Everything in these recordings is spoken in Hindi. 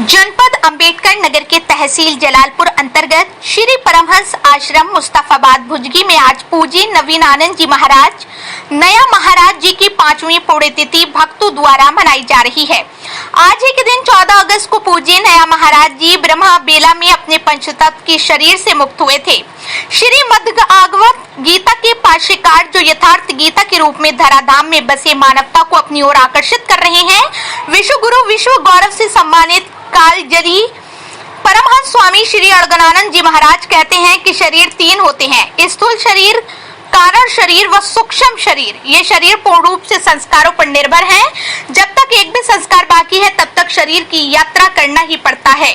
जनपद अंबेडकर नगर के तहसील जलालपुर अंतर्गत श्री परमहंस आश्रम मुस्तफाबाद भुजगी में आज पूज्य नवीन आनंद जी महाराज नया महाराज जी की 5वीं पुण्यतिथि भक्तों द्वारा मनाई जा रही है। आज ही के दिन 14 अगस्त को पूज्य नया महाराज जी ब्रह्मा बेला में अपने पंचतत्व के शरीर से मुक्त हुए थे। श्रीमद्भागवत गीता के भाष्यकार जो यथार्थ गीता के रूप में धराधाम में बसे मानवता को अपनी ओर आकर्षित कर रहे हैं। विश्व गुरु विश्व गौरव से सम्मानित कालजरी परमहंस स्वामी श्री अड़गड़ानंद जी महाराज कहते हैं कि शरीर 3 होते हैं, स्थूल शरीर, कारण शरीर व सूक्ष्म शरीर। ये शरीर पूर्ण रूप से संस्कारों पर निर्भर है। जब तक एक भी संस्कार बाकी है तब तक शरीर की यात्रा करना ही पड़ता है।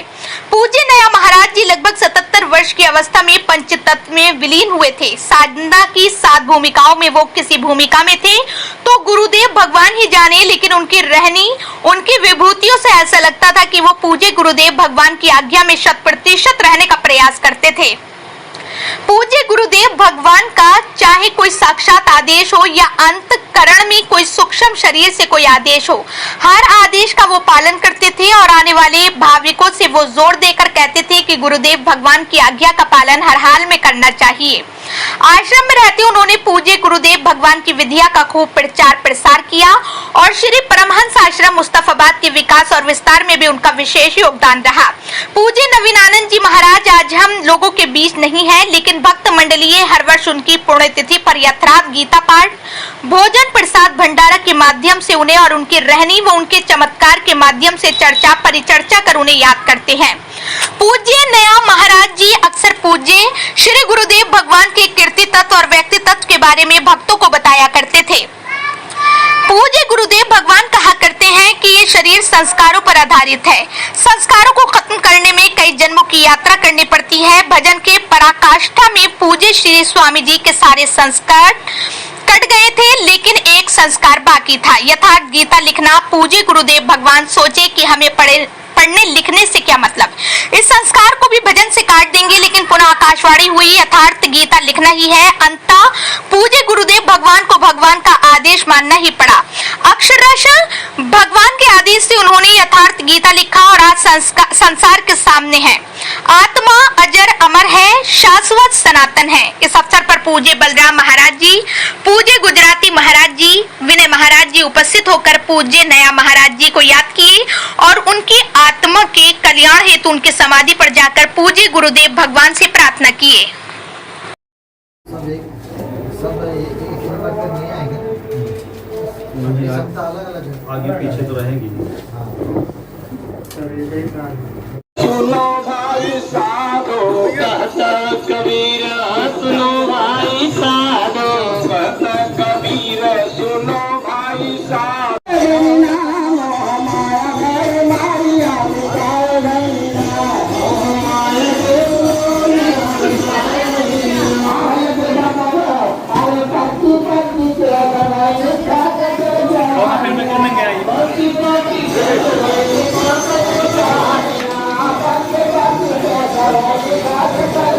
पूज्य नया महाराज जी लगभग 77 वर्ष की अवस्था में पंचतत्व में विलीन हुए थे। साधना की 7 भूमिकाओं में वो किसी भूमिका में थे तो गुरुदेव भगवान ही जाने, लेकिन उनकी रहनी, उनकी विभूतियों से ऐसा लगता था कि वो पूज्य गुरुदेव भगवान की आज्ञा में 100% रहने का प्रयास करते थे। पूज्य गुरुदेव भगवान का चाहे कोई साक्षात आदेश हो या अंतकरण में कोई सूक्ष्म शरीर से कोई आदेश हो, हर आदेश का वो पालन करते थे और आने वाले भाविकों से वो जोर देकर कहते थे कि गुरुदेव भगवान की आज्ञा का पालन हर हाल में करना चाहिए। आश्रम में रहते उन्होंने पूज्य गुरुदेव भगवान की विद्या का खूब प्रचार प्रसार किया और श्री परमहंस आश्रम मुस्तफाबाद के विकास और विस्तार में भी उनका विशेष योगदान रहा। पूज्य नवीन आनंद जी महाराज आज हम लोगों के बीच नहीं है, लेकिन भक्त मंडलीय हर वर्ष उनकी पुण्यतिथि पर यथार्थ गीता पाठ, भोजन प्रसाद भंडारा के माध्यम से उन्हें और उनकी रहनी व उनके चमत्कार के माध्यम से चर्चा परिचर्चा कर उन्हें याद करते हैं। पूज्य नया महाराज जी अक्सर पूज्य श्री गुरुदेव भगवान के कीर्ति तत्व और व्यक्ति तत्व के बारे में भक्तों को बताया करते थे। पूज्य गुरुदेव भगवान कहा करते हैं कि ये शरीर संस्कारों पर आधारित है। संस्कारों को खत्म करने में कई जन्मों की यात्रा करनी पड़ती है। भजन के पराकाष्ठा में पूज्य श्री स्वामी जी के सारे संस्कार कट गए थे, लेकिन एक संस्कार बाकी था, यथार्थ गीता लिखना। पूज्य गुरुदेव भगवान सोचे कि हमें पढ़ने लिखने से क्या मतलब, इस संस्कार को भी भजन से काट देंगे, लेकिन पुनः आकाशवाणी हुई यथार्थ गीता लिखना ही है। अंततः पूज्य गुरुदेव भगवान को भगवान का आदेश मानना ही पड़ा। अक्षरशः भगवान के आदेश से उन्होंने यथार्थ गीता लिखा और आज संसार के सामने है। आत्मा अजर अमर है, शाश्वत सनातन है। इस अवसर पर पूज्य बलराम महाराज जी, पूज्य गुजराती महाराज जी, विनय महाराज जी उपस्थित होकर पूज्य नया महाराज जी को याद किए और उनकी आत्मा के कल्याण हेतु उनकी समाधि पर जाकर पूज्य गुरुदेव भगवान से प्रार्थना किए। आगे पीछे तो रहेंगी। सुनो भाई साधो कहता कबीर, सुनो भाई साधो कहता कबीर, सुनो भाई साधो। Thank you.